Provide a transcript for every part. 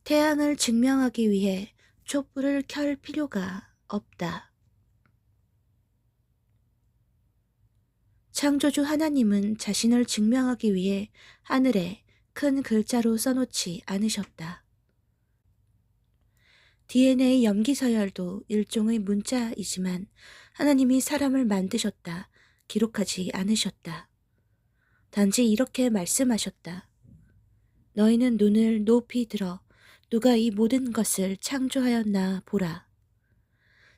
태양을 증명하기 위해 촛불을 켤 필요가 없다. 창조주 하나님은 자신을 증명하기 위해 하늘에 큰 글자로 써놓지 않으셨다. DNA 염기서열도 일종의 문자이지만 하나님이 사람을 만드셨다. 기록하지 않으셨다. 단지 이렇게 말씀하셨다. 너희는 눈을 높이 들어 누가 이 모든 것을 창조하였나 보라.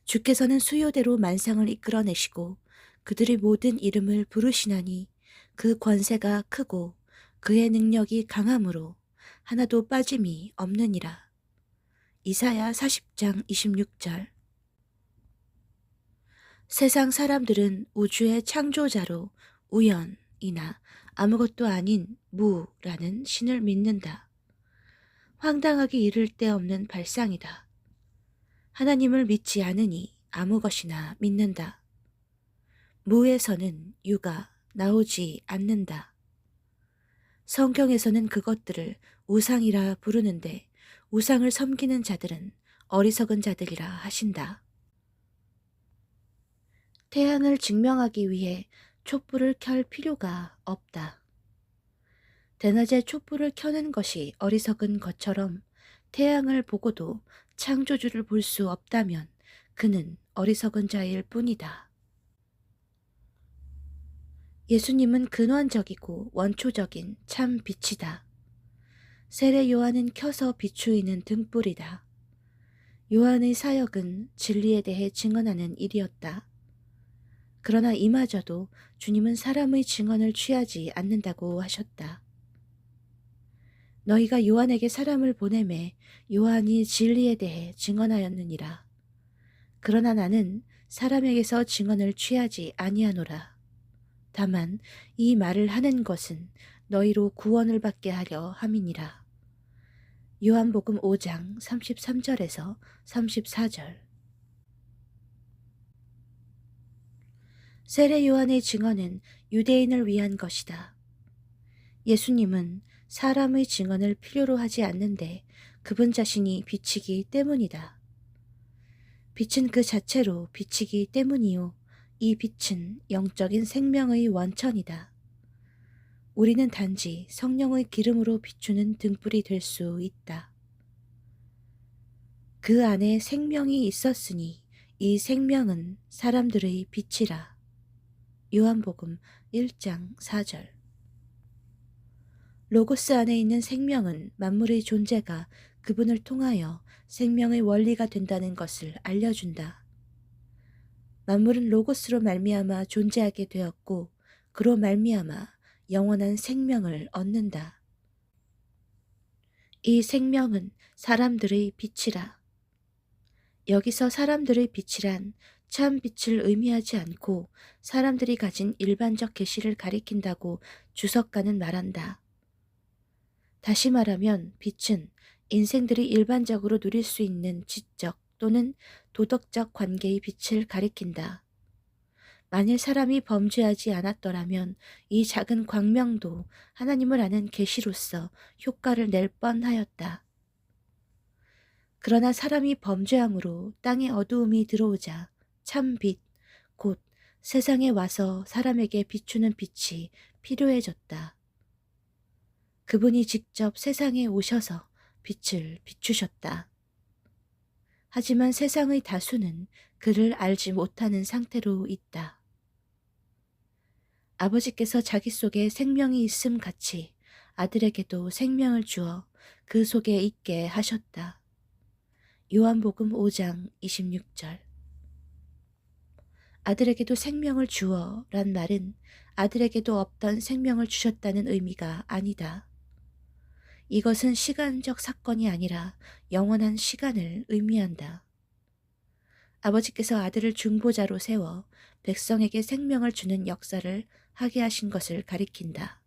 주께서는 수요대로 만상을 이끌어내시고 그들의 모든 이름을 부르시나니 그 권세가 크고 그의 능력이 강함으로 하나도 빠짐이 없느니라. 이사야 40장 26절. 세상 사람들은 우주의 창조자로 우연이나 아무것도 아닌 무라는 신을 믿는다. 황당하기 이를 데 없는 발상이다. 하나님을 믿지 않으니 아무 것이나 믿는다. 무에서는 유가 나오지 않는다. 성경에서는 그것들을 우상이라 부르는데 우상을 섬기는 자들은 어리석은 자들이라 하신다. 태양을 증명하기 위해 촛불을 켤 필요가 없다. 대낮에 촛불을 켜는 것이 어리석은 것처럼 태양을 보고도 창조주를 볼 수 없다면 그는 어리석은 자일 뿐이다. 예수님은 근원적이고 원초적인 참 빛이다. 세례 요한은 켜서 비추이는 등불이다. 요한의 사역은 진리에 대해 증언하는 일이었다. 그러나 이마저도 주님은 사람의 증언을 취하지 않는다고 하셨다. 너희가 요한에게 사람을 보내매 요한이 진리에 대해 증언하였느니라. 그러나 나는 사람에게서 증언을 취하지 아니하노라. 다만 이 말을 하는 것은 너희로 구원을 받게 하려 함이니라. 요한복음 5장 33절에서 34절. 세례 요한의 증언은 유대인을 위한 것이다. 예수님은 사람의 증언을 필요로 하지 않는데 그분 자신이 빛이기 때문이다. 빛은 그 자체로 빛이기 때문이요. 이 빛은 영적인 생명의 원천이다. 우리는 단지 성령의 기름으로 비추는 등불이 될 수 있다. 그 안에 생명이 있었으니 이 생명은 사람들의 빛이라. 요한복음 1장 4절. 로고스 안에 있는 생명은 만물의 존재가 그분을 통하여 생명의 원리가 된다는 것을 알려준다. 만물은 로고스로 말미암아 존재하게 되었고 그로 말미암아 영원한 생명을 얻는다. 이 생명은 사람들의 빛이라. 여기서 사람들의 빛이란 참 빛을 의미하지 않고 사람들이 가진 일반적 계시를 가리킨다고 주석가는 말한다. 다시 말하면 빛은 인생들이 일반적으로 누릴 수 있는 지적 또는 도덕적 관계의 빛을 가리킨다. 만일 사람이 범죄하지 않았더라면 이 작은 광명도 하나님을 아는 계시로서 효과를 낼 뻔하였다. 그러나 사람이 범죄함으로 땅에 어두움이 들어오자 참 빛, 곧 세상에 와서 사람에게 비추는 빛이 필요해졌다. 그분이 직접 세상에 오셔서 빛을 비추셨다. 하지만 세상의 다수는 그를 알지 못하는 상태로 있다. 아버지께서 자기 속에 생명이 있음 같이 아들에게도 생명을 주어 그 속에 있게 하셨다. 요한복음 5장 26절. 아들에게도 생명을 주어 란 말은 아들에게도 없던 생명을 주셨다는 의미가 아니다. 이것은 시간적 사건이 아니라 영원한 시간을 의미한다. 아버지께서 아들을 중보자로 세워 백성에게 생명을 주는 역사를 하게 하신 것을 가리킨다.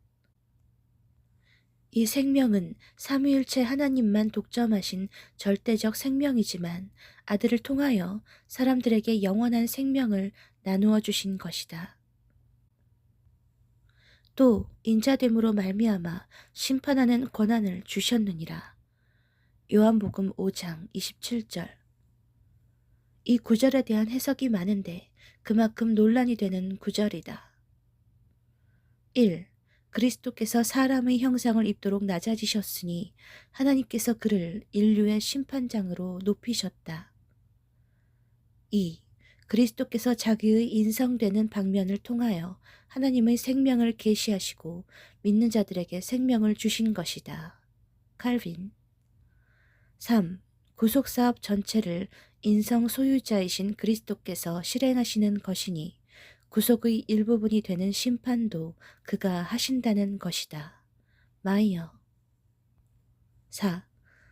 이 생명은 삼위일체 하나님만 독점하신 절대적 생명이지만 아들을 통하여 사람들에게 영원한 생명을 나누어 주신 것이다. 또 인자됨으로 말미암아 심판하는 권한을 주셨느니라. 요한복음 5장 27절. 이 구절에 대한 해석이 많은데 그만큼 논란이 되는 구절이다. 1. 그리스도께서 사람의 형상을 입도록 낮아지셨으니 하나님께서 그를 인류의 심판장으로 높이셨다. 2. 그리스도께서 자기의 인성되는 방면을 통하여 하나님의 생명을 계시하시고 믿는 자들에게 생명을 주신 것이다. 칼빈. 3. 구속사업 전체를 인성 소유자이신 그리스도께서 실행하시는 것이니 구속의 일부분이 되는 심판도 그가 하신다는 것이다. 마이어. 4.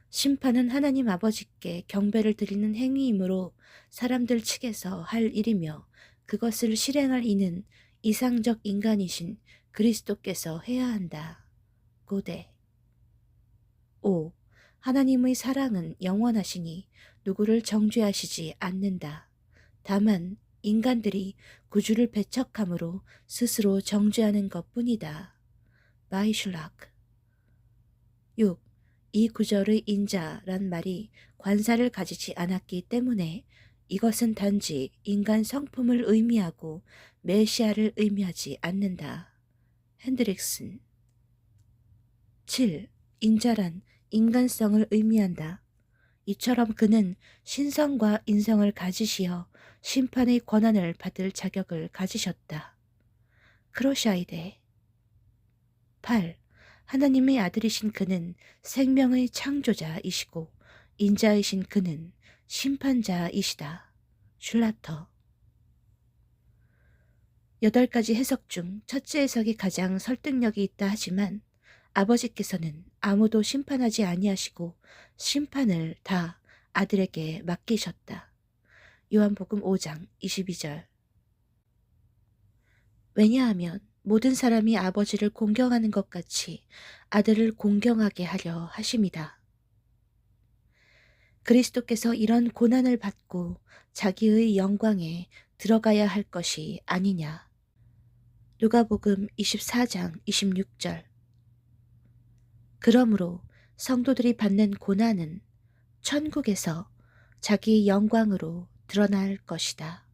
심판은 하나님 아버지께 경배를 드리는 행위이므로 사람들 측에서 할 일이며 그것을 실행할 이는 이상적 인간이신 그리스도께서 해야 한다. 고대. 5. 하나님의 사랑은 영원하시니 누구를 정죄하시지 않는다. 다만 인간들이 구주를 배척함으로 스스로 정죄하는 것뿐이다. 바이슐락. 6. 이 구절의 인자란 말이 관사를 가지지 않았기 때문에 이것은 단지 인간 성품을 의미하고 메시아를 의미하지 않는다. 핸드릭슨. 7. 인자란 인간성을 의미한다. 이처럼 그는 신성과 인성을 가지시어 심판의 권한을 받을 자격을 가지셨다. 크로샤이데. 8. 하나님의 아들이신 그는 생명의 창조자이시고 인자이신 그는 심판자이시다. 슐라터. 8가지 해석 중 첫째 해석이 가장 설득력이 있다 하지만 아버지께서는 아무도 심판하지 아니하시고 심판을 다 아들에게 맡기셨다. 요한복음 5장 22절. 왜냐하면 모든 사람이 아버지를 공경하는 것 같이 아들을 공경하게 하려 하심이다. 그리스도께서 이런 고난을 받고 자기의 영광에 들어가야 할 것이 아니냐. 누가복음 24장 26절. 그러므로 성도들이 받는 고난은 천국에서 자기 영광으로 드러날 것이다.